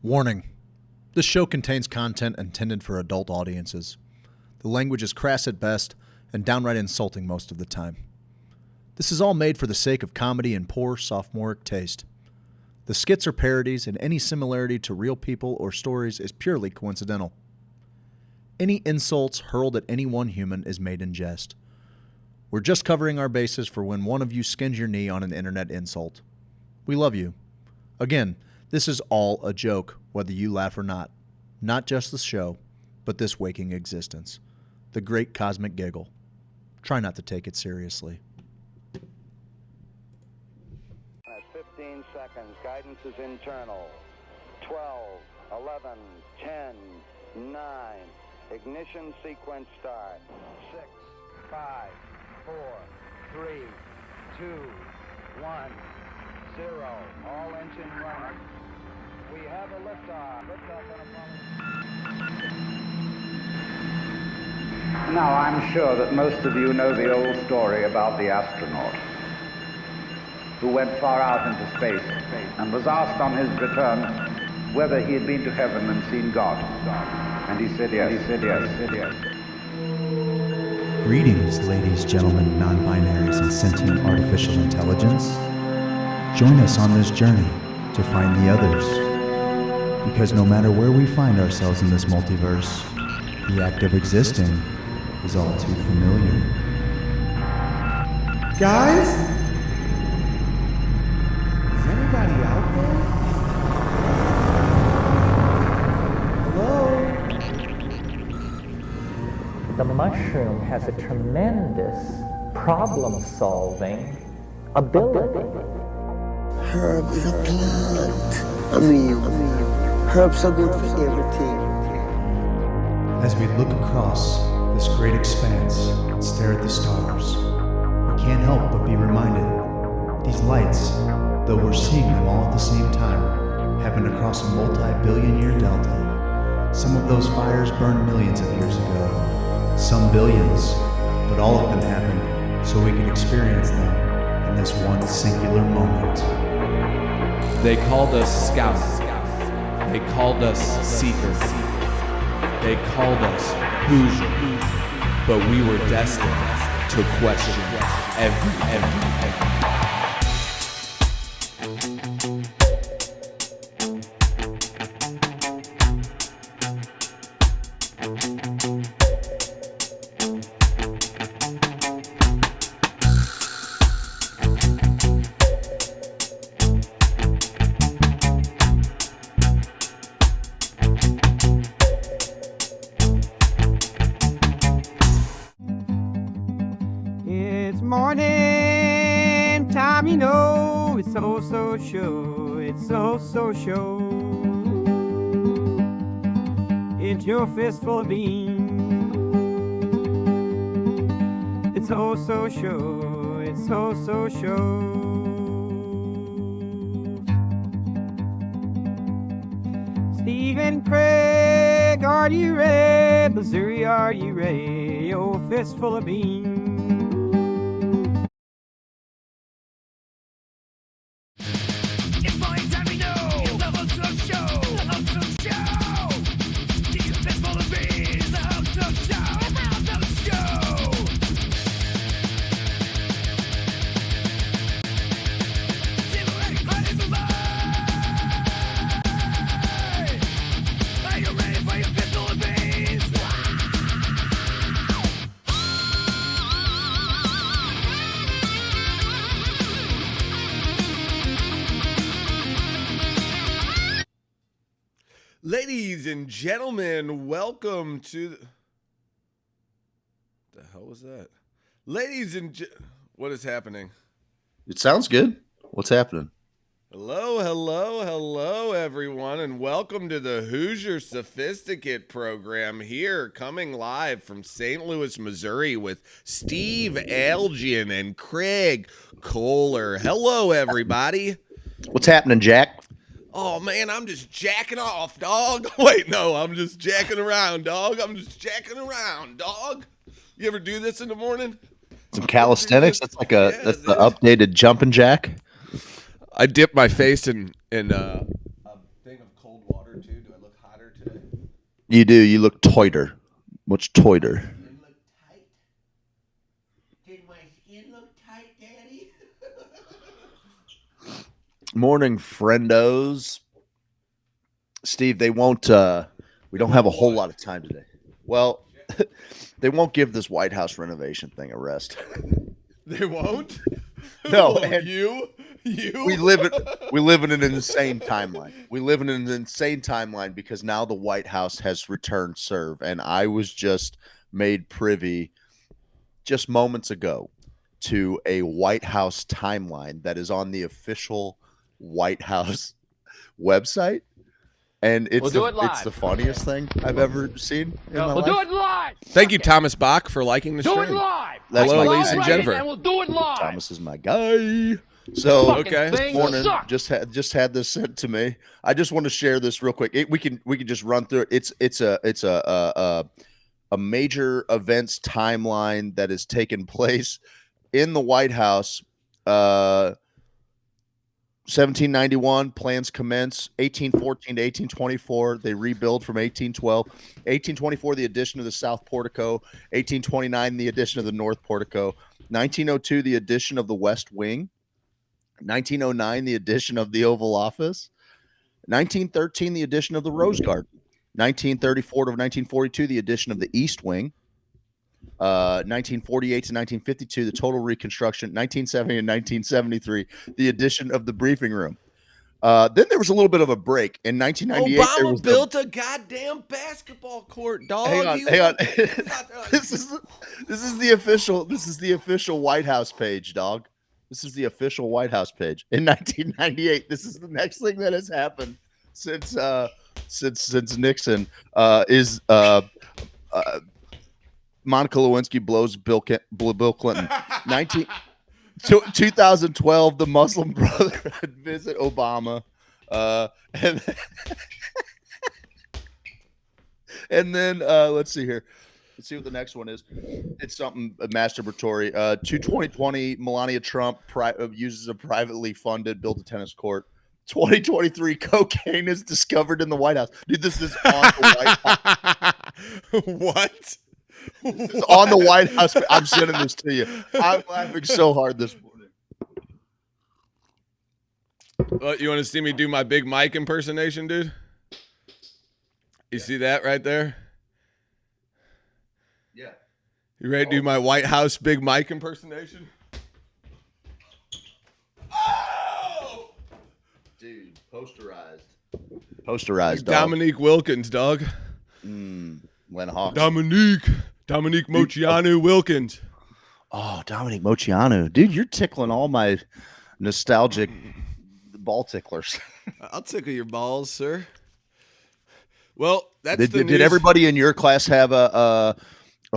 Warning. This show contains content intended for adult audiences. The language is crass at best and downright insulting most of the time. This is all made for the sake of comedy and poor sophomoric taste. The skits are parodies, and any similarity to real people or stories is purely coincidental. Any insults hurled at any one human is made in jest. We're just covering our bases for when one of you skins your knee on an internet insult. We love you. Again, this is all a joke, whether you laugh or not. Not just the show, but this waking existence. The great cosmic giggle. Try not to take it seriously. 15 seconds. Guidance is internal. 12, 11, 10, 9. Ignition sequence start. 6, 5, 4, 3, 2, 1, 0. All engine running. We have a liftoff. Liftoff on Apollo. Now, I'm sure that most of you know the old story about the astronaut who went far out into space and was asked on his return whether he had been to heaven and seen God. And he said yes. Greetings, ladies, gentlemen, non-binaries, and sentient artificial intelligence. Join us on this journey to find the others. Because no matter where we find ourselves in this multiverse, the act of existing is all too familiar. Guys? Is anybody out there? Hello? The mushroom has a tremendous problem-solving ability. Herb is a plant. I mean, herbs are good for everything. As we look across this great expanse and stare at the stars, we can't help but be reminded these lights, though we're seeing them all at the same time, happen across a multi-billion-year delta. Some of those fires burned millions of years ago, some billions, but all of them happened so we could experience them in this one singular moment. They called us scouts. They called us seekers. They called us Hoosier. But we were destined to question everything. It's morning time, you know. It's HoSo Show. It's HoSo Show. It's your fistful of beans. It's HoSo Show. It's HoSo Show. Steve and Craig, are you ready? Missouri, are you ready? Your fistful of beans. Ladies and gentlemen, welcome to the hell was that? What is happening? It sounds good. What's happening? Hello, everyone, and welcome to the Hoosier Sophisticate program here, coming live from St. Louis, Missouri with Steve Elgin and Craig Kohler. Hello, everybody. What's happening, Jack? Oh, man, I'm just jacking off, dog. Wait, no, I'm just jacking around, dog. You ever do this in the morning? Some calisthenics? That's like that's the updated jumping jack. I dipped my face in a thing of cold water You do. You look toiter. Much toiter. Did my skin look tight, Daddy? Morning, friendos. Steve, they won't. We don't have a whole lot of time today. Well, they won't give this White House renovation thing a rest. They won't? No, Oh, and you? we live in an insane timeline. We live in an insane timeline because now the White House has returned serve, and I was just made privy just moments ago to a White House timeline that is on the official White House website. And it's the funniest thing I've ever seen in my life. Do it live. Thank you, Thomas Bach, for liking the Do stream. it live. That's Hello, my ladies guy. and Jennifer. And we'll do it live. Thomas is my guy. So Okay. Thing morning, sucks. just had this sent to me. I just want to share this real quick. We can just run through it. It's a major events timeline that has taken place in the White House. 1791 plans commence. 1814 to 1824 they rebuild from 1812. 1824 the addition of the South Portico. 1829 the addition of the North Portico. 1902 the addition of the West Wing. 1909 the addition of the Oval Office. 1913 the addition of the Rose Garden. 1934 to 1942 the addition of the East Wing. 1948 to 1952 the total reconstruction. 1970 and 1973 the addition of the briefing room. Then there was a little bit of a break in 1998. Obama built a goddamn basketball court, dog. Hang on. This is the official White House page, dog. This is the official White House page. In 1998, this is the next thing that has happened since Nixon is Monica Lewinsky blows Bill Clinton. 2012, the Muslim Brotherhood visit Obama, and then let's see here. Let's see what the next one is. It's something masturbatory. 2020, Melania Trump uses a privately funded built a tennis court. 2023, cocaine is discovered in the White House. Dude, this is on the White House. What? This is on the White House. I'm sending this to you. I'm laughing so hard this morning. You want to see me do my Big Mike impersonation, dude? You see that right there? Yeah. You ready to do my White House Big Mike impersonation? Oh! Dude, posterized, dog. Dominique Wilkins, dog. Len Hawks. Dominique Moceanu Wilkins. Oh, Dominique Moceanu. Dude, you're tickling all my nostalgic ball ticklers. I'll tickle your balls, sir. Well, that's Did news. everybody in your class have a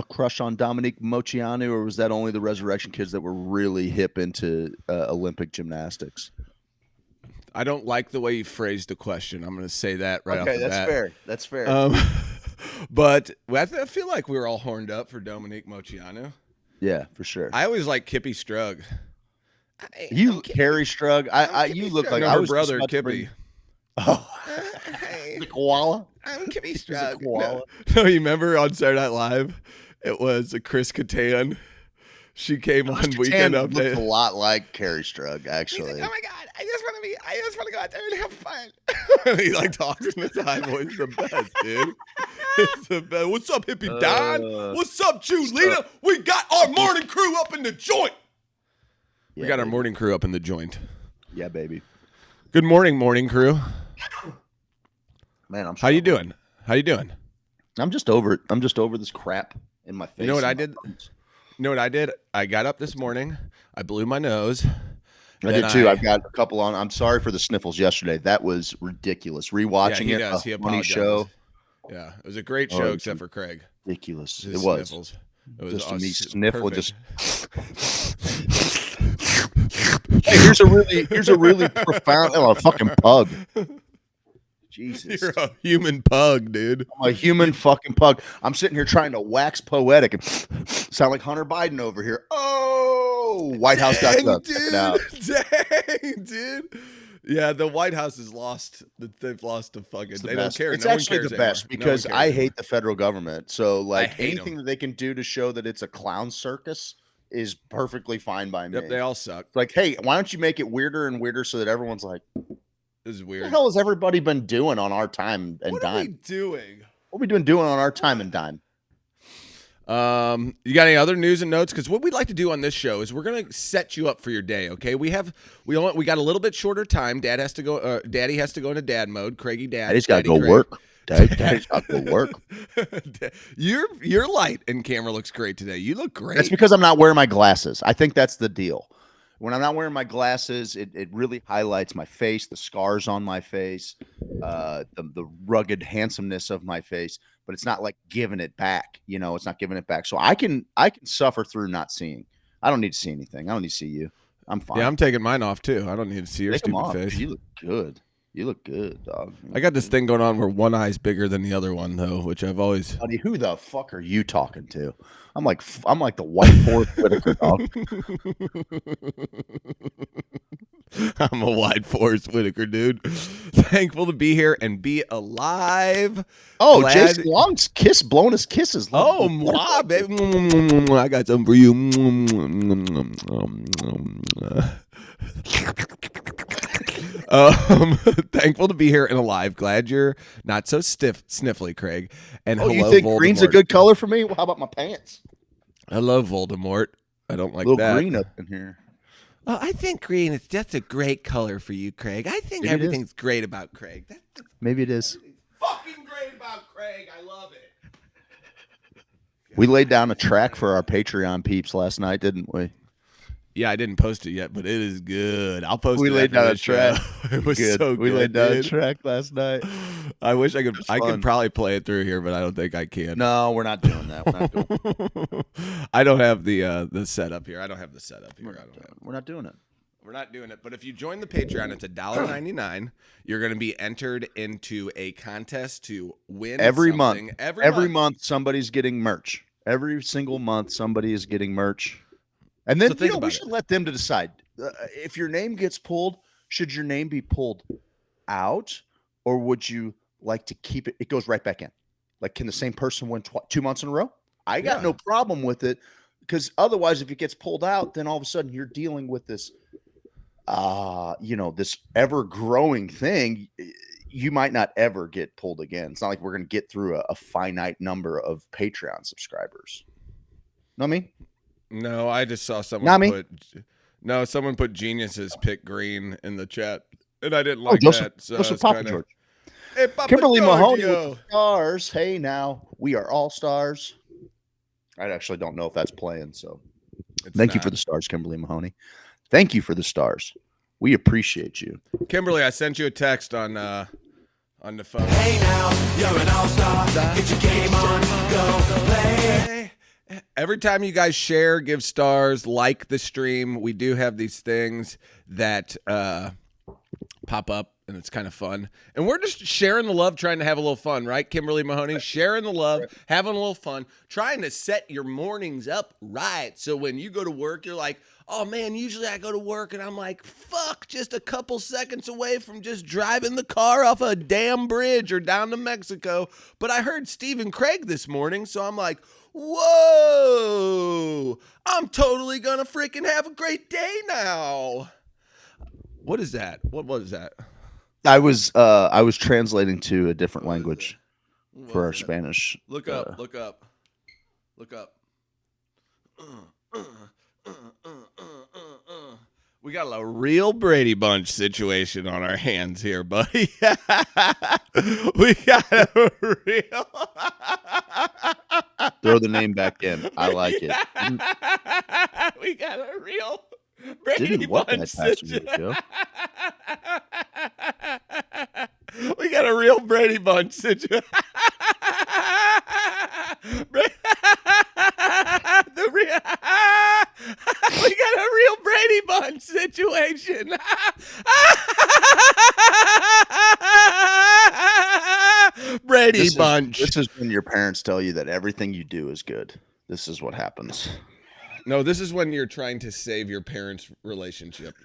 crush on Dominique Moceanu, or was that only the Resurrection kids that were really hip into Olympic gymnastics? I don't like the way you phrased the question. I'm going to say that right off the bat. Okay, that's fair. But I feel like we were all horned up for Dominique Moceanu. Yeah, for sure. I always like Kippy Strug. Carrie Strug. You look like her brother, Kippy. Oh, the koala. I'm Kippy Strug. Koala. No, you remember on Saturday Night Live? It was Chris Kattan. She came on Weekend Update. Looks a lot like Carrie Strug, actually. He's like, oh my God, I just want to go out there and have fun. He like talks in his high voice. The best, dude. It's the best. What's up, Hippie Don? What's up, Julita? We got our morning crew up in the joint. Yeah, we got our morning crew up in the joint. Yeah, baby. Good morning, morning crew. Man, How you doing? How you doing? I'm just over it. I'm just over this crap in my face. You know what I did? You know what I did? I got up this morning. I blew my nose. I did too. I've got a couple on. I'm sorry for the sniffles yesterday. That was ridiculous. Rewatching he it, does. He a funny apologizes. show. Yeah, it was a great show except for Craig. Ridiculous. His It was. Sniffles. It was Just me awesome. sniffle. Perfect. Hey, here's a really profound. Oh, a fucking pug. Jesus. You're a human pug, dude. I'm a human fucking pug. I'm sitting here trying to wax poetic and sound like Hunter Biden over here. Oh, Whoa, White House got Dang, stuff. Check it out. Dang, dude. Yeah, the White House has lost. They've lost the fucking. They don't care. It's No one actually cares the best anymore. because No one cares I anymore. hate the federal government. So like hate anything 'em. that they can do to show that it's a clown circus is perfectly fine by me. Yep, they all suck. It's like, hey, why don't you make it weirder and weirder so that everyone's like, This is what weird. the hell has everybody been doing on our time and What are we dime? doing? What are we doing on our time and dime? You got any other news and notes? Because what we'd like to do on this show is we're gonna set you up for your day. Okay, we got a little bit shorter time. Daddy has to go into dad mode. Craigie dad. Daddy's got to go Craig. work. Daddy's got to go work. Your light and camera looks great today. You look great. That's because I'm not wearing my glasses. I think that's the deal. When I'm not wearing my glasses, it really highlights my face, the scars on my face, the rugged handsomeness of my face. But it's not like giving it back. You know, it's not giving it back. So I can suffer through not seeing. I don't need to see anything. I don't need to see you. I'm fine. Yeah, I'm taking mine off too. I don't need to see your Take 'em stupid off. face. You look good. You look good, dog. I got this thing going on where one eye's bigger than the other one, though, which I've always. Buddy, who the fuck are you talking to? I'm like the white Forrest Whitaker, dog. I'm a wide Forrest Whitaker, dude. Thankful to be here and be alive. Oh, Glad- Jason Long's blowing his kisses. Oh, my baby. I got something for you. Thankful to be here and alive. Glad you're not so sniffly, Craig. And Oh, hello, you think Voldemort. green's a good color for me? Well, how about my pants? Hello, Voldemort. I don't like A little that. green up in here. Oh, I think green is just a great color for you, Craig. I think Maybe it is. everything's great about Craig. That's Maybe it is. fucking great about Craig. I love it. We laid down a track for our Patreon peeps last night, didn't we? Yeah, I didn't post it yet, but it is good. I'll post We it laid after down a this show. track. It was Good. so good. We laid down a dude. track last night. I wish I could. I fun. could probably play it through here, but I don't think I can. No, we're not doing that. We're not doing it. I don't have the setup here. I don't have the setup here. We're not doing it. We're not doing it. But if you join the Patreon, it's $1.99. You're going to be entered into a contest to win Every something. month. Every month, somebody's getting merch. Every single month, somebody is getting merch. And then So think we about should it. let them to decide. If your name gets pulled, should your name be pulled out, or would you like to keep it? It goes right back in. Like, can the same person win 2 months in a row? I got Yeah. no problem with it, because otherwise, if it gets pulled out, then all of a sudden you're dealing with this, this ever-growing thing. You might not ever get pulled again. It's not like we're going to get through a finite number of Patreon subscribers. Know what I mean? No, I just saw someone Not me. someone put geniuses pick green in the chat, and I didn't like Joseph, that. So Joseph it's Papa kinda- George. Hey, Papa Kimberly Mahoney with Giorgio. the stars. Hey, now we are all stars. I actually don't know if that's playing. So It's thank you not. for the stars, Kimberly Mahoney. Thank you for the stars. We appreciate you. Kimberly, I sent you a text on the phone. Hey now, you're an all-star. Get your game on, go play. Every time you guys share, give stars, like the stream, we do have these things that pop up, and it's kind of fun. And we're just sharing the love, trying to have a little fun, right, Kimberly Mahoney? Sharing the love, having a little fun, trying to set your mornings up right. So when you go to work, you're like, oh, man, usually I go to work, and I'm like, fuck, just a couple seconds away from just driving the car off a damn bridge or down to Mexico. But I heard Steve and Craig this morning, so I'm like, whoa, I'm totally gonna freaking have a great day now. What is that? What was that? I was translating to a different language for our Spanish. Look up. We got a real Brady Bunch situation on our hands here, buddy. We got a real. Throw the name back in. I like it. We got a real Brady Didn't what Bunch that past situation. week, Joe? We got a real Brady Bunch situation. We got a real Brady Bunch situation. Brady Bunch. This is when your parents tell you that everything you do is good. This is what happens. No, this is when you're trying to save your parents' relationship.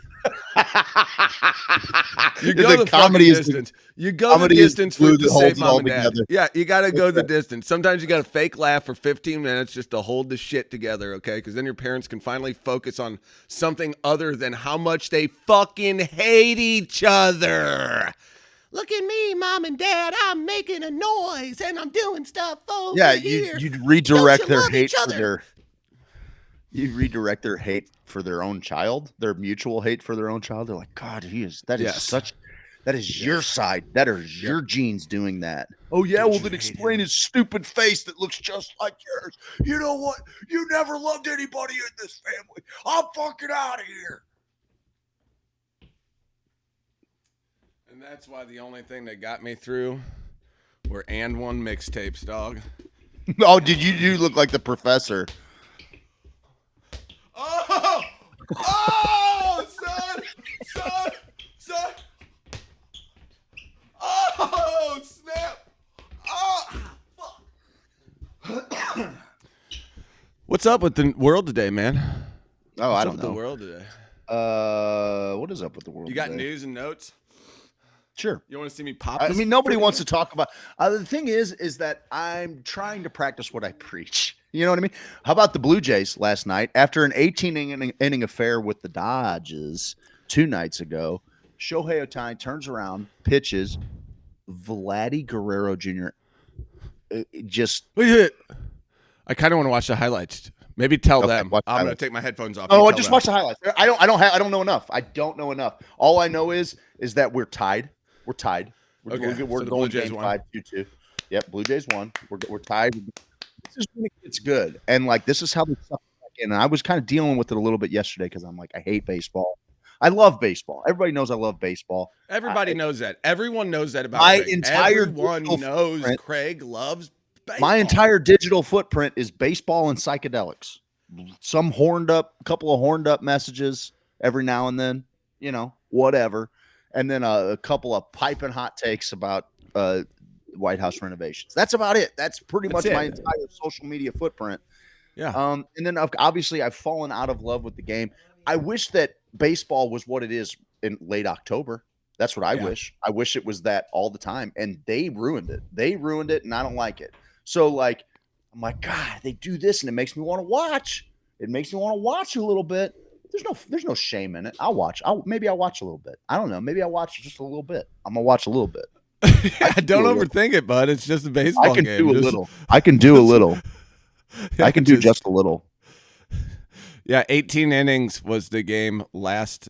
You go the comedy distance. You go the distance to save mom and dad. Yeah, you got to go the distance. Sometimes you got to fake laugh for 15 minutes just to hold the shit together, okay? Because then your parents can finally focus on something other than how much they fucking hate each other. Look at me, mom and dad. I'm making a noise and I'm doing stuff over here. You'd redirect their hate for their. You redirect their hate for their own child, their mutual hate for their own child. They're like, God, that is your side. That is your genes doing that. Oh yeah, well then explain his stupid face that looks just like yours. You know what? You never loved anybody in this family. I'm fucking out of here. And that's why the only thing that got me through were and one mixtapes, dog. Oh, you look like the professor. Oh, son. Oh, snap. Oh, fuck. What's up with the world today, man? Oh, I don't know. The world today. What is up with the world? You got today? News and notes? Sure. You want to see me pop? I mean, nobody wants to talk about. The thing is that I'm trying to practice what I preach. You know what I mean? How about the Blue Jays last night? After an 18-inning affair with the Dodgers 2 nights ago, Shohei Ohtani turns around, pitches. Vladdy Guerrero Jr. Just. I kind of want to watch the highlights. Maybe tell them. I'm going to take my headphones off. Oh, just watch the highlights. I don't know enough. I don't know enough. All I know is that we're tied. We're tied. We're going game 5-2-2. Yep, Blue Jays won. We're tied. This is when it gets good, and like this is how they suck back in. And I was kind of dealing with it a little bit yesterday because I'm like, I hate baseball. I love baseball. Everybody knows I love baseball. Everybody knows that. Everyone knows that about my Craig. entire. Everyone knows Craig loves baseball. My entire digital footprint is baseball and psychedelics. Some couple of horned up messages every now and then, whatever. And then a couple of piping hot takes about White House renovations. That's about it. That's pretty much my entire social media footprint. Yeah. And then obviously I've fallen out of love with the game. I wish that baseball was what it is in late October. That's what I wish. I wish it was that all the time. And they ruined it. And I don't like it. So like, I'm like, God, they do this and it makes me want to watch. It makes me want to watch a little bit. There's no shame in it. Maybe I'll watch a little bit. I don't know. Maybe I'll watch just a little bit. I'm gonna watch a little bit. Don't overthink it, bud. It's just a baseball game. Do a little. I can do a little. I can do just a little. Yeah, 18 innings was the game last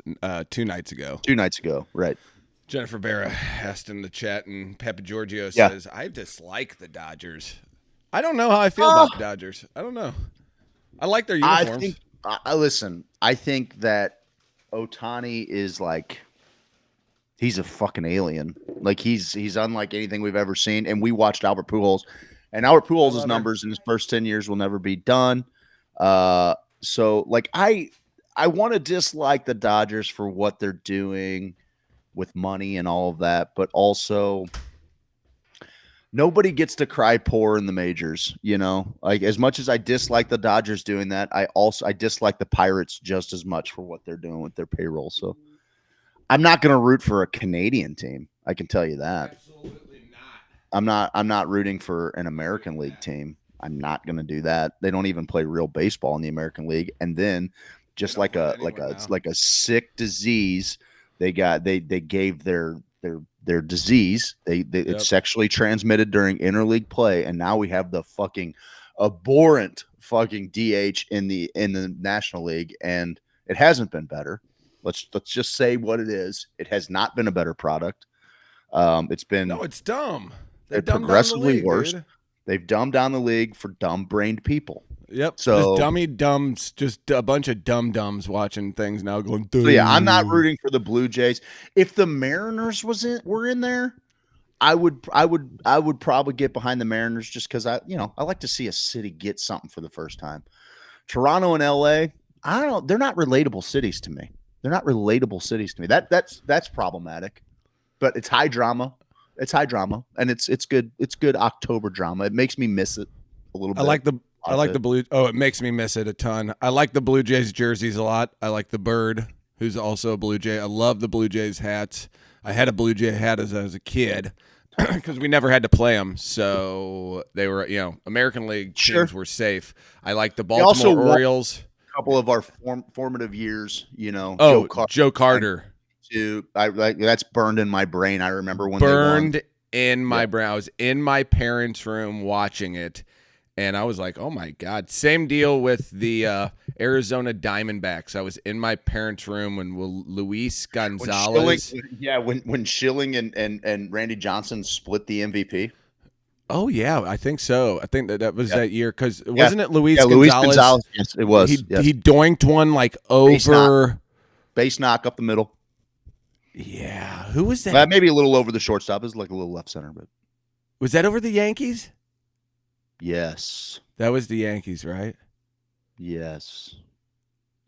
2 nights ago. 2 nights ago, right. Jennifer Barra asked in the chat, and Pepe Giorgio says, I dislike the Dodgers. I don't know how I feel about the Dodgers. I don't know. I like their uniforms. Listen, I think that Ohtani is like, he's a fucking alien. Like he's unlike anything we've ever seen. And we watched Albert Pujols, and Albert Pujols' numbers in his first 10 years will never be done. So like I want to dislike the Dodgers for what they're doing with money and all of that, but also nobody gets to cry poor in the majors, like as much as I dislike the Dodgers doing that, I dislike the Pirates just as much for what they're doing with their payroll. So I'm not going to root for a Canadian team. I can tell you that. Absolutely not. I'm not rooting for an American League team. I'm not going to do that. They don't even play real baseball in the American League. And then just like a sick disease, they gave their disease. It's sexually transmitted during interleague play, and now we have the fucking abhorrent fucking DH in the National League, and it hasn't been better. Let's just say what it is. It has not been a better product. It's dumb. They're progressively worse. Dude. They've dumbed down the league for dumb-brained people. Yep. So just dummy dumbs, just a bunch of dum-dums watching things now going. So yeah, I'm not rooting for the Blue Jays. If the Mariners were in there, I would probably get behind the Mariners just because I like to see a city get something for the first time. Toronto and LA, I don't know. They're not relatable cities to me. That's problematic. But it's high drama. And it's good. It's good October drama. It makes me miss it a little bit. I like the blue. Oh, it makes me miss it a ton. I like the Blue Jays jerseys a lot. I like the bird, who's also a Blue Jay. I love the Blue Jays hats. I had a Blue Jay hat as a kid because we never had to play them, so they were, American League teams were safe. I like the Baltimore Orioles. A couple of our formative years, Joe Carter. That's burned in my brain. I remember when burned in my brain. I was in my parents' room watching it. And I was like, oh, my God. Same deal with the Arizona Diamondbacks. I was in my parents' room when Luis Gonzalez. When Schilling and Randy Johnson split the MVP. Oh, yeah, I think so. I think that was that year because wasn't it Luis Gonzalez? Luis Gonzalez, yes, it was. He doinked one like over. Base knock up the middle. Yeah. Who was that? Maybe a little over the shortstop. It was like a little left center. But was that over the Yankees? Yes. That was the Yankees, right? Yes.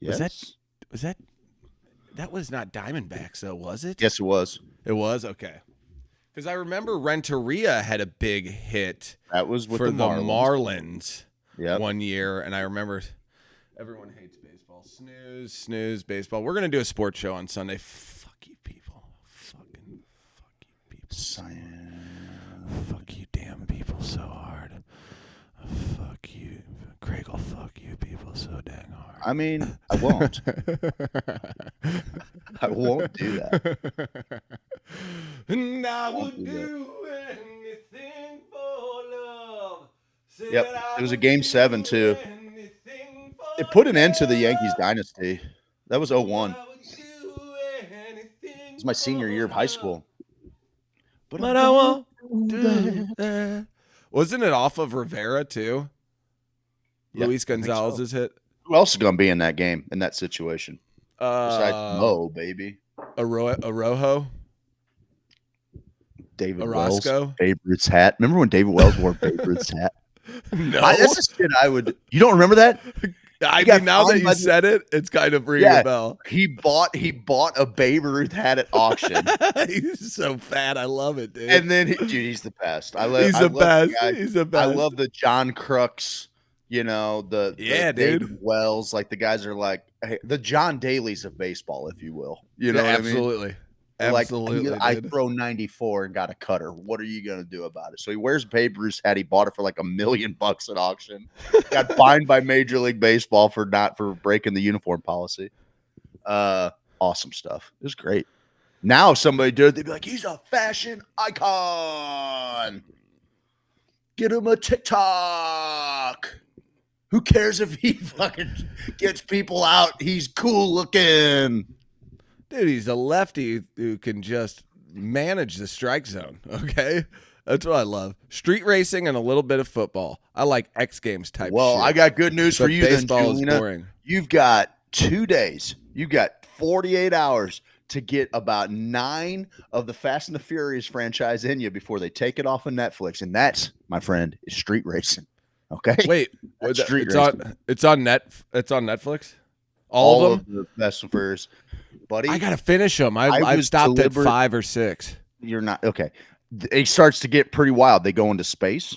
Was that that was not Diamondbacks though, was it? Yes, it was. It was? Okay. Because I remember Renteria had a big hit. That was with for the Marlins yep. one year, and I remember everyone hates baseball. Snooze, baseball. We're gonna do a sports show on Sunday. Fuck you people. Fucking fuck you people. Fuck you damn people so hard. Fuck you. Craig will fuck you people so dang hard. I mean, I won't. I won't do that. And I would do anything for love. Yep. It was a game 7 too. It put an end to the Yankees dynasty. That was 01. It was my senior year of high school. But I won't do that. Wasn't it off of Rivera too? Yeah, Luis Gonzalez's hit. Who else is going to be in that game, in that situation? Besides Mo, baby. Arojo? David Orozco? Wells, Babe Ruth's hat. Remember when David Wells wore Babe Ruth's hat? No. That's the shit I would. You don't remember that? I mean, now that you said it, it's kind of ringing a bell. He bought a Babe Ruth hat at auction. He's so fat. I love it, dude. And then, he's the best. He's the best. He's the best. I love the John Crooks, the David Wells. Like, the guys are like, hey, the John Daly's of baseball, if you will. You know what absolutely. I mean? Absolutely. Like, I throw 94 and got a cutter. What are you going to do about it? So he wears Babe Ruth's hat. He bought it for like $1 million at auction. Got fined by Major League Baseball for breaking the uniform policy. Awesome stuff. It was great. Now if somebody did it, they'd be like, he's a fashion icon. Get him a TikTok. Who cares if he fucking gets people out? He's cool looking. Dude, he's a lefty who can just manage the strike zone, okay? That's what I love. Street racing and a little bit of football. I like X Games type shit. Well, I got good news for you then, baseball Julina. is boring. You've got 2 days. You've got 48 hours to get about 9 of the Fast and the Furious franchise in you before they take it off of Netflix. And that's, my friend, is street racing. Okay? Wait, it's on Netflix? All of them? the Fast and Furious. Buddy, I gotta finish them. I've stopped at 5 or 6. You're not okay. It starts to get pretty wild. They go into space.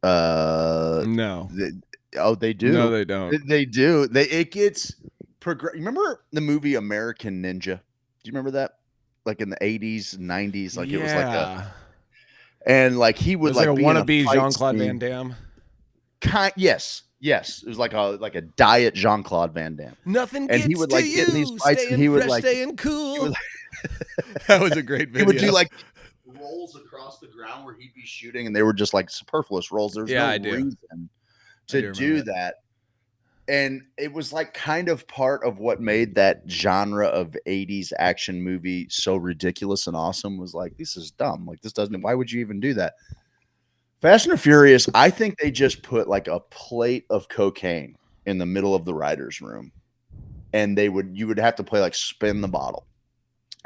No. They do. No, they don't. They do. It gets Remember the movie American Ninja? Do you remember that? Like in the 80s, 90s, like it was like and like he would like a be wannabe Jean-Claude Van Damme. Yes. It was like a diet Jean-Claude Van Damme. Nothing and gets he would to like you. get in these fights staying and he would fresh, like staying cool. That was a great video. He would do like rolls across the ground where he'd be shooting, and they were just like superfluous rolls. There's no reason to do that. And it was like kind of part of what made that genre of 80s action movie so ridiculous and awesome was like, this is dumb. Like, this doesn't, why would you even do that? Fast and Furious, I think they just put like a plate of cocaine in the middle of the writer's room. And you would have to play like spin the bottle.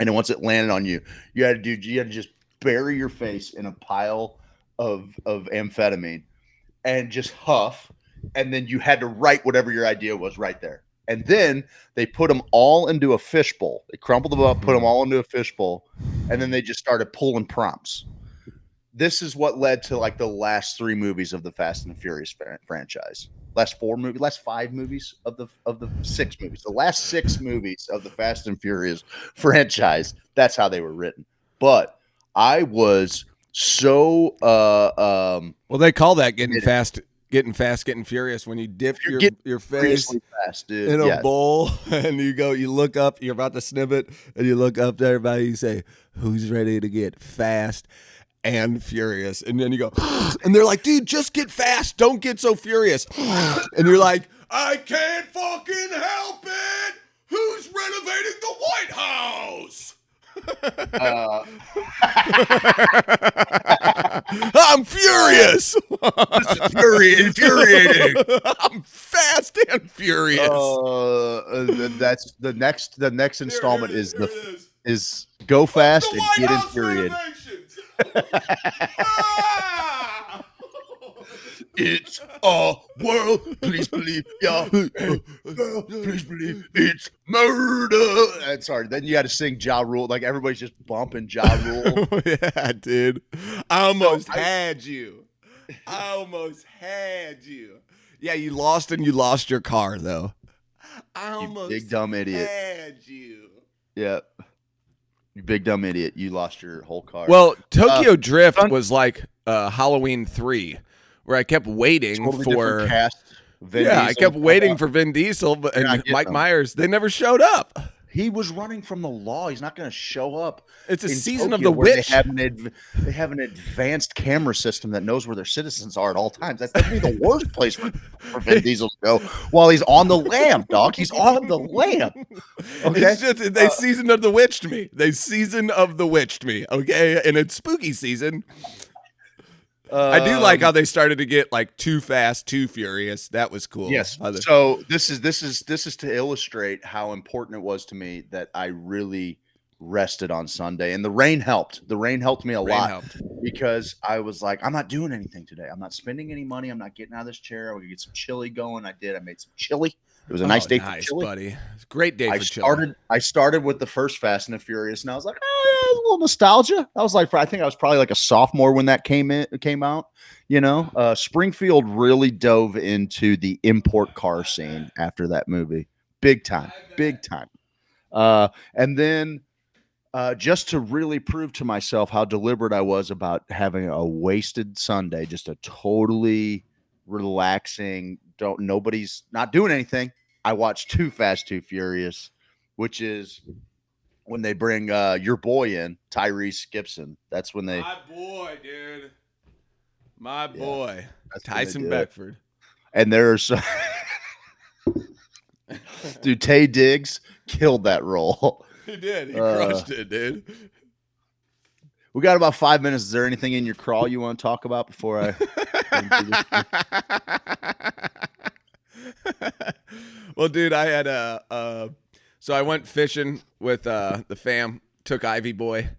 And then once it landed on you, you had to just bury your face in a pile of amphetamine and just huff. And then you had to write whatever your idea was right there. And then they put them all into a fishbowl. They crumpled them up, put them all into a fishbowl, and then they just started pulling prompts. this is what led to like the last 3 movies of the Fast and the Furious franchise. Last 5 movies of the 6 movies. The last 6 movies of the Fast and Furious franchise. That's how they were written. But I was so well, they call that getting furious when you dip your face fast, dude. in a bowl and you look up, you're about to snip it, and you look up to everybody, you say, who's ready to get fast and furious? And then you go, and they're like, dude, just get fast, don't get so furious. And you're like, I can't fucking help it. Who's renovating the White House? I'm furious. This is infuriating. I'm fast and furious. That's the next installment is go fast and get infuriated. It's a world. Please believe, yeah. Please believe it's murder. Sorry. Then you got to sing Ja Rule. Like everybody's just bumping Ja Rule. Yeah, dude. I almost had you. I almost had you. Yeah, you lost your car though. I almost big dumb idiot. Had you. Yeah. You big dumb idiot. You lost your whole car. Well, Tokyo Drift was like Halloween 3. Where I kept waiting for cast, I kept waiting for Vin Diesel and Mike Myers. They never showed up. He was running from the law. He's not going to show up. It's a season Tokyo of the witch. They have an advanced camera system that knows where their citizens are at all times. That's definitely the worst place for Vin Diesel to go while he's on the lam, dog. He's on the lam. Okay, it's just they season of the witched me. They season of the witched me. Okay, and it's spooky season. I do like how they started to get like too fast, too furious. That was cool. Yes. So this is to illustrate how important it was to me that I really rested on Sunday, and the rain helped. The rain helped me a lot because I was like, I'm not doing anything today. I'm not spending any money. I'm not getting out of this chair. I'm gonna get some chili going. I made some chili. It was a nice day for chili, buddy. It's a great day for chili. I started with the first Fast and the Furious, and I was like, a little nostalgia. I was like, I think I was probably like a sophomore when that came out. You know, Springfield really dove into the import car scene after that movie, big time. And then just to really prove to myself how deliberate I was about having a wasted Sunday, just a totally relaxing. Nobody's not doing anything. I watched Too Fast, Too Furious, which is when they bring your boy in, Tyrese Gibson. That's when they. My boy, dude. My boy, Tyson Beckford. And there's, dude, Tay Diggs killed that role. He did. He crushed it, dude. We got about 5 minutes. Is there anything in your crawl you want to talk about before I? Well, dude, I had so I went fishing with the fam. Took Ivy Boy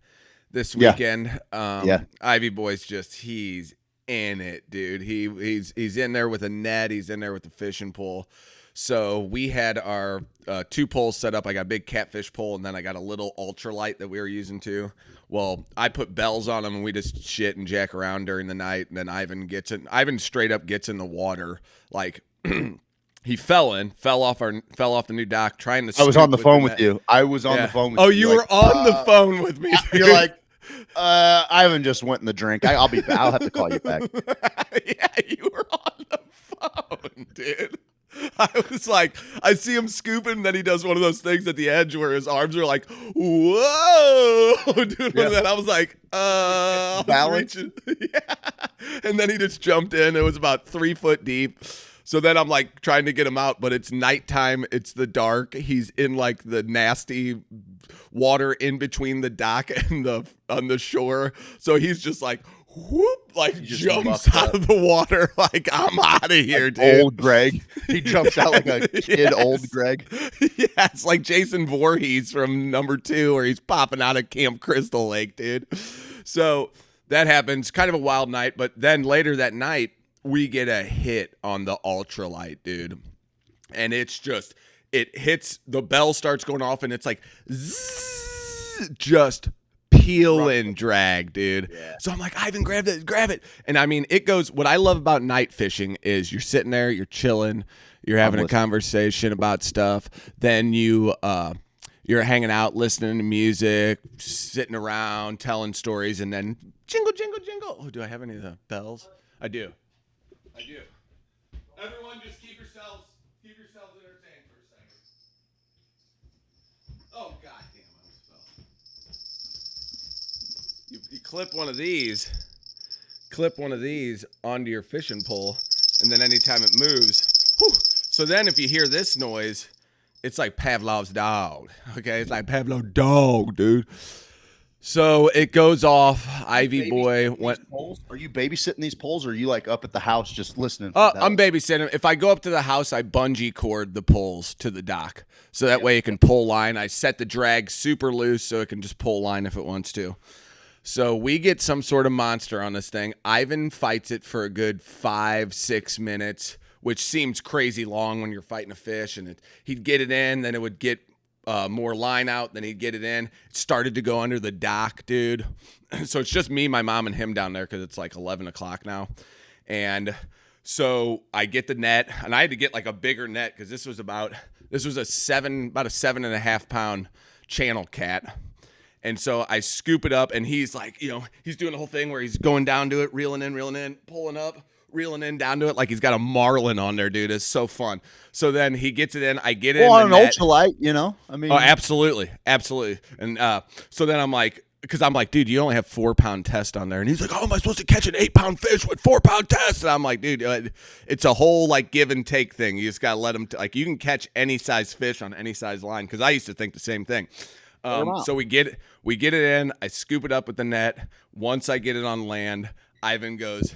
this weekend. Ivy Boy's he's in it, dude. He's in there with a net. He's in there with the fishing pole. So we had our 2 poles set up. I got a big catfish pole, and then I got a little ultralight that we were using too. Well, I put bells on them, and we just shit and jack around during the night. And then Ivan straight up gets in the water like. He fell off the new dock trying to. I was on the phone with you. I was on the phone with you. Oh, you were on the phone with me. Dude. You're like, Ivan just went in the drink. I'll be back. I'll have to call you back. Yeah, you were on the phone, dude. I was like, I see him scooping, and then he does one of those things at the edge where his arms are like, whoa, dude. Yeah. And then I was like, balance. Yeah. And then he just jumped in. It was about 3 foot deep. So then I'm like trying to get him out, but it's nighttime. It's the dark. He's in like the nasty water in between the dock and on the shore. So he's just like, whoop, like jumps out of the water. Like, I'm out of here, dude. Old Greg. He jumps out like a kid, old Greg. Yeah, it's like Jason Voorhees from number 2 where he's popping out of Camp Crystal Lake, dude. So that happens. Kind of a wild night. But then later that night, we get a hit on the ultralight, dude. And it's just, it hits, the bell starts going off, and it's like, zzz, just peeling drag, dude. Yeah. So I'm like, Ivan, grab it. And I mean, it goes, what I love about night fishing is you're sitting there, you're chilling, you're having a conversation about stuff. Then you're hanging out, listening to music, sitting around, telling stories, and then jingle, jingle, jingle. Oh, do I have any of the bells? I do. Everyone just keep yourselves entertained for a second. Oh, goddamn, I almost fell. You clip one of these onto your fishing pole, and then anytime it moves, whew, so then if you hear this noise, it's like Pavlov's dog. Okay, it's like Pavlov's dog, dude. So it goes off. Ivy boy went. Are you babysitting these poles, or are you like up at the house just listening? I'm babysitting. If I go up to the house, I bungee cord the poles to the dock, so that way it can pull line. I set the drag super loose so it can just pull line if it wants to. So we get some sort of monster on this thing. Ivan fights it for a good 5-6 minutes, which seems crazy long when you're fighting a fish. And he'd get it in, then it would get more line out, then he'd get it in. It started to go under the dock, dude. So it's just me, my mom, and him down there because it's like 11 o'clock now. And so I get the net, and I had to get like a bigger net because this was about a 7.5 pound channel cat. And so I scoop it up, and he's like, he's doing the whole thing where he's going down to it, reeling in, pulling up, reeling in down to it, like he's got a marlin on there, dude. It's so fun. So then he gets it in, I get it in on the an net. ultralight, I mean. Oh, absolutely. And so then I'm like, because I'm like, dude, you only have 4 pound test on there. And he's like, oh, am I supposed to catch an 8 pound fish with 4 pound test? And I'm like, dude, it's a whole like give and take thing. You just got to let them, like you can catch any size fish on any size line. Because I used to think the same thing. So we get it in, I scoop it up with the net. Once I get it on land, Ivan goes,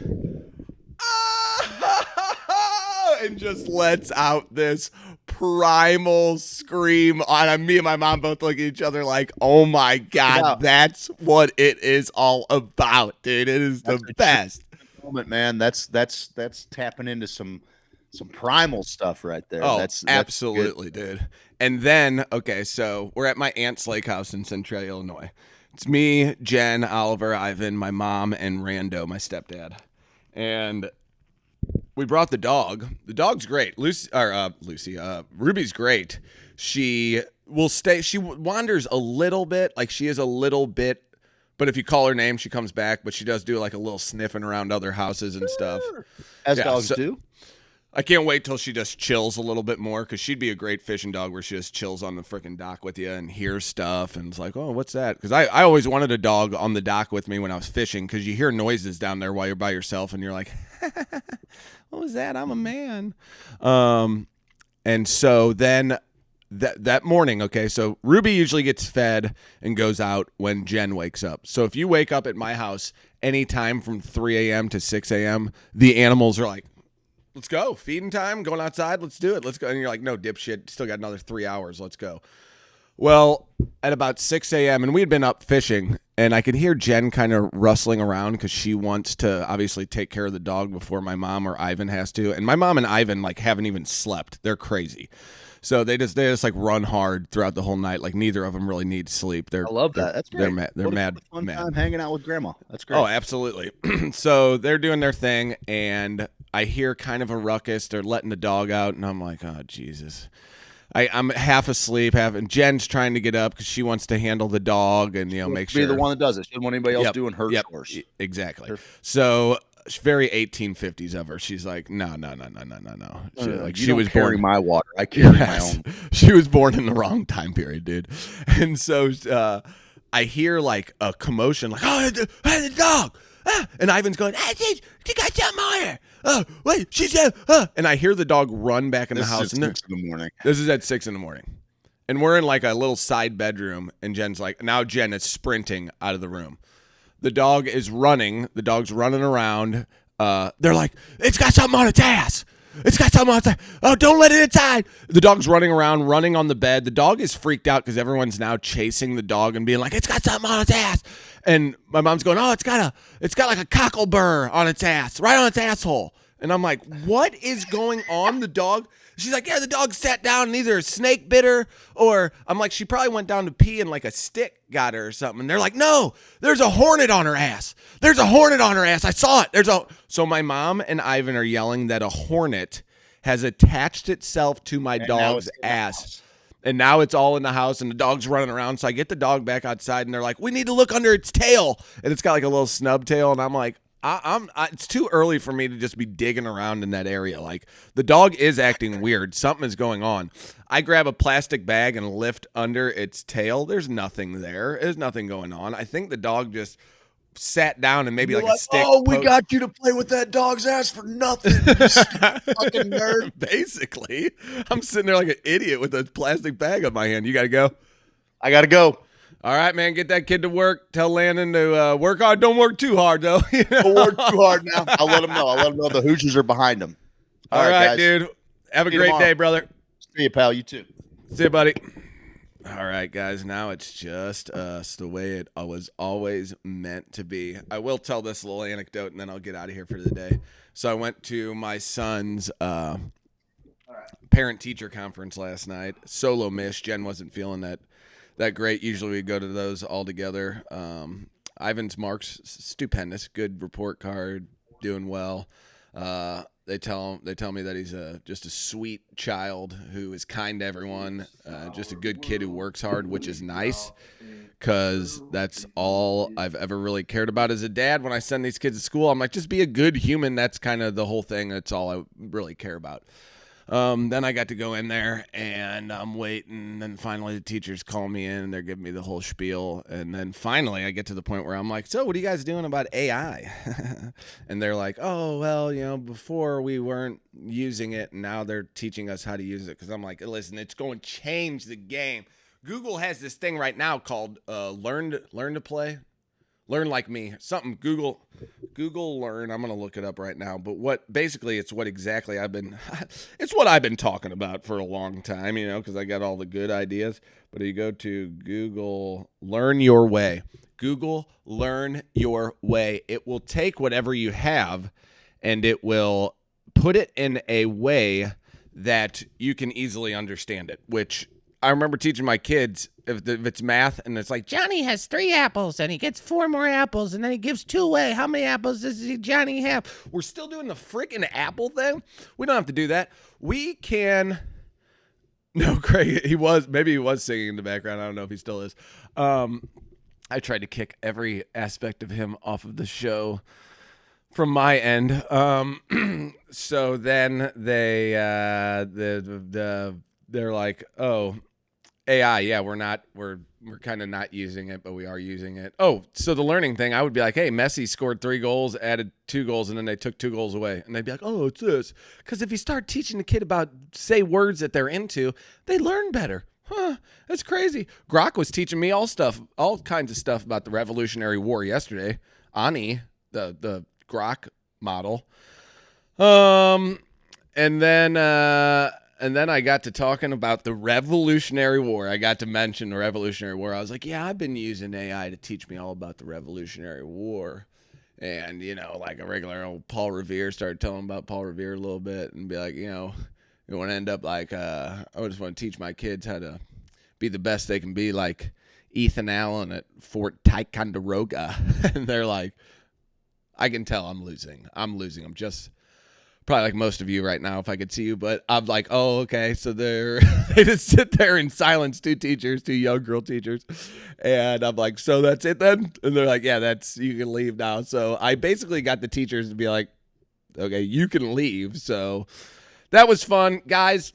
and just lets out this primal scream. And me and my mom both look at each other like, oh my God, that's what it is all about, dude. It is the best moment, man. That's tapping into some primal stuff right there. Oh, that's absolutely, good. dude. And then, okay, so we're at my aunt's lake house in Centralia, Illinois. It's me, Jen, Oliver, Ivan, my mom, and Rando, my stepdad. And we brought the dog. The dog's great. Ruby's great. She will stay. She wanders a little bit. Like she is a little bit, but if you call her name, she comes back. But she does do like a little sniffing around other houses and stuff. As dogs do. I can't wait till she just chills a little bit more because she'd be a great fishing dog where she just chills on the freaking dock with you and hears stuff and it's like, oh, what's that? Because I always wanted a dog on the dock with me when I was fishing because you hear noises down there while you're by yourself and you're like, what was that? I'm a man. And so then that morning, okay, so Ruby usually gets fed and goes out when Jen wakes up. So if you wake up at my house anytime from 3 a.m. to 6 a.m., the animals are like, let's go. Feeding time, going outside. Let's do it. Let's go. And you're like, no, dipshit. Still got another 3 hours. Let's go. Well, at about 6 a.m., and we had been up fishing, and I could hear Jen kind of rustling around because she wants to obviously take care of the dog before my mom or Ivan has to. And my mom and Ivan like haven't even slept. They're crazy. So they just like run hard throughout the whole night. Like neither of them really need sleep. I love that. That's great. They're mad. Fun time hanging out with grandma. That's great. Oh, absolutely. So they're doing their thing, and I hear kind of a ruckus. They're letting the dog out, and I'm like, oh, Jesus. I'm half asleep, and Jen's trying to get up because she wants to handle the dog and make sure. Be the one that does it. She doesn't want anybody else doing her chores. Exactly. So it's very 1850s of her. She's like, no. She was carry born my water. I carry my own. She was born in the wrong time period, dude. And so I hear like a commotion, like, oh, the dog. And Ivan's going, hey, she got something on her. Oh, wait, she's there. And I hear the dog run back in the house. This is at 6 in the morning. This is at 6 in the morning. And we're in like a little side bedroom. And Jen's like, now Jen is sprinting out of the room. The dog is running. The dog's running around. They're like, it's got something on its ass. It's got something on its ass. Oh, don't let it inside. The dog's running around, running on the bed. The dog is freaked out because everyone's now chasing the dog and being like, it's got something on its ass. And my mom's going, oh, it's got like a cockle burr on its ass, right on its asshole. And I'm like, what is going on? The dog? She's like, yeah, the dog sat down and either a snake bit her or I'm like, she probably went down to pee and like a stick got her or something. And they're like, no, there's a hornet on her ass. There's a hornet on her ass. I saw it. So my mom and Ivan are yelling that a hornet has attached itself to my dog's ass. And now it's all in the house and the dog's running around. So I get the dog back outside and they're like, we need to look under its tail. And it's got like a little snub tail. And I'm like, it's too early for me to just be digging around in that area. Like the dog is acting weird. Something is going on. I grab a plastic bag and lift under its tail. There's nothing there. There's nothing going on. I think the dog just sat down and maybe like a stick. Oh, we got you to play with that dog's ass for nothing. You fucking nerd. Basically, I'm sitting there like an idiot with a plastic bag on my hand. You got to go? I got to go. All right, man, get that kid to work. Tell Landon to work hard. Don't work too hard, though. Don't work too hard now. I'll let him know. The Hoosiers are behind him. All right, guys. dude. Have a great day, brother. See you, pal. You too. See you, buddy. All right, guys. Now it's just us, the way it was always meant to be. I will tell this little anecdote, and then I'll get out of here for the day. So I went to my son's parent-teacher conference last night. Solo miss. Jen wasn't feeling that great. Usually we go to those all together. Ivan's marks stupendous, good report card, doing well. They tell me that he's just a sweet child who is kind to everyone, just a good kid who works hard, which is nice because that's all I've ever really cared about as a dad. When I send these kids to school, I'm like, just be a good human. That's kind of the whole thing. That's all I really care about. Then I got to go in there and I'm waiting. And finally the teachers call me in and they're giving me the whole spiel. And then finally I get to the point where I'm like, so what are you guys doing about AI? And they're like, oh, well, before we weren't using it and now they're teaching us how to use it. Cause I'm like, listen, it's going to change the game. Google has this thing right now called, learn to play. Learn like me. Something Google Learn. I'm going to look it up right now. But it's what exactly it's what I've been talking about for a long time, because I got all the good ideas. But you go to Google Learn Your Way. Google Learn Your Way. It will take whatever you have and it will put it in a way that you can easily understand it, which I remember teaching my kids if it's math and it's like, Johnny has 3 apples and he gets 4 more apples and then he gives 2 away. How many apples does Johnny have? We're still doing the freaking apple thing. We don't have to do that. We can. No, Craig, maybe he was singing in the background. I don't know if he still is. I tried to kick every aspect of him off of the show from my end. So then they're like, oh, AI, yeah, we're kind of not using it, but we are using it. Oh, so the learning thing, I would be like, hey, Messi scored 3 goals, added 2 goals, and then they took 2 goals away. And they'd be like, oh, it's this. Because if you start teaching the kid about, say, words that they're into, they learn better. Huh, that's crazy. Grok was teaching me all kinds of stuff about the Revolutionary War yesterday. Ani, the Grok model. And then I got to talking about the Revolutionary War. I got to mention the Revolutionary War. I was like, yeah, I've been using AI to teach me all about the Revolutionary War. And, like a regular old Paul Revere, started telling about Paul Revere a little bit and be like, you want to end up like, I just want to teach my kids how to be the best they can be, like Ethan Allen at Fort Ticonderoga. And they're like, I can tell I'm losing. I'm just probably like most of you right now if I could see you, but I'm like, oh, okay. So they just sit there in silence, 2 young girl teachers. And I'm like, so that's it then? And they're like, yeah, you can leave now. So I basically got the teachers to be like, okay, you can leave. So that was fun. Guys,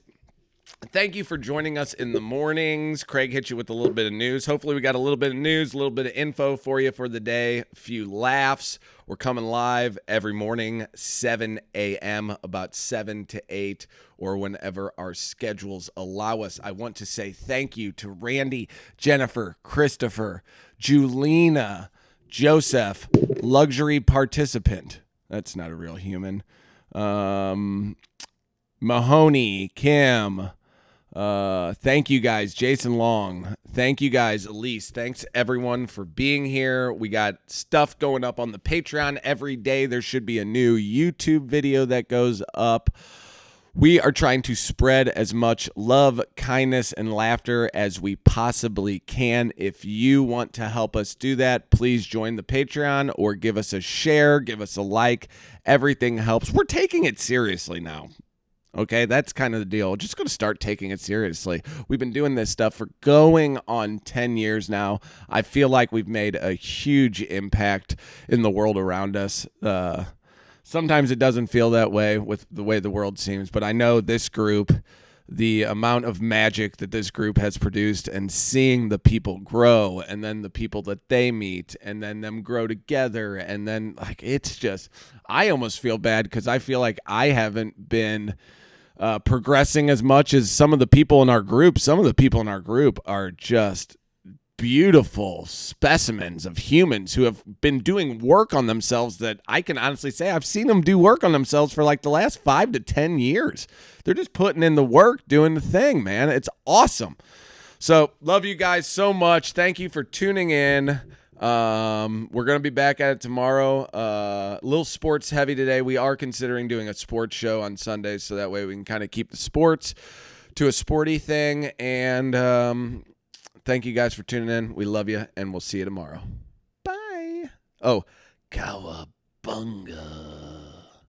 thank you for joining us in the mornings. Craig hit you with a little bit of news. Hopefully we got a little bit of news, a little bit of info for you for the day, a few laughs. We're coming live every morning, 7 a.m., about 7 to 8, or whenever our schedules allow us. I want to say thank you to Randy, Jennifer, Christopher, Julina, Joseph, luxury participant. That's not a real human. Mahoney, Kim, Thank you guys, Jason Long. Thank you guys, Elise. Thanks everyone for being here. We got stuff going up on the Patreon every day. There should be a new YouTube video that goes up. We are trying to spread as much love, kindness, and laughter as we possibly can. If you want to help us do that, please join the Patreon or give us a share, give us a like. Everything helps. We're taking it seriously now. Okay, that's kind of the deal. Just going to start taking it seriously. We've been doing this stuff for going on 10 years now. I feel like we've made a huge impact in the world around us. Sometimes it doesn't feel that way with the way the world seems, but I know this group, the amount of magic that this group has produced and seeing the people grow and then the people that they meet and then them grow together. And then like, it's just, I almost feel bad because I feel like I haven't been progressing as much as some of the people in our group. Some of the people in our group are just beautiful specimens of humans who have been doing work on themselves that I can honestly say I've seen them do work on themselves for like the last 5 to 10 years. They're just putting in the work, doing the thing, man. It's awesome. So love you guys so much. Thank you for tuning in. We're going to be back at it tomorrow. A little sports heavy today. We are considering doing a sports show on Sundays, so that way we can kind of keep the sports to a sporty thing. And thank you guys for tuning in. We love you, and we'll see you tomorrow. Bye. Oh, cowabunga.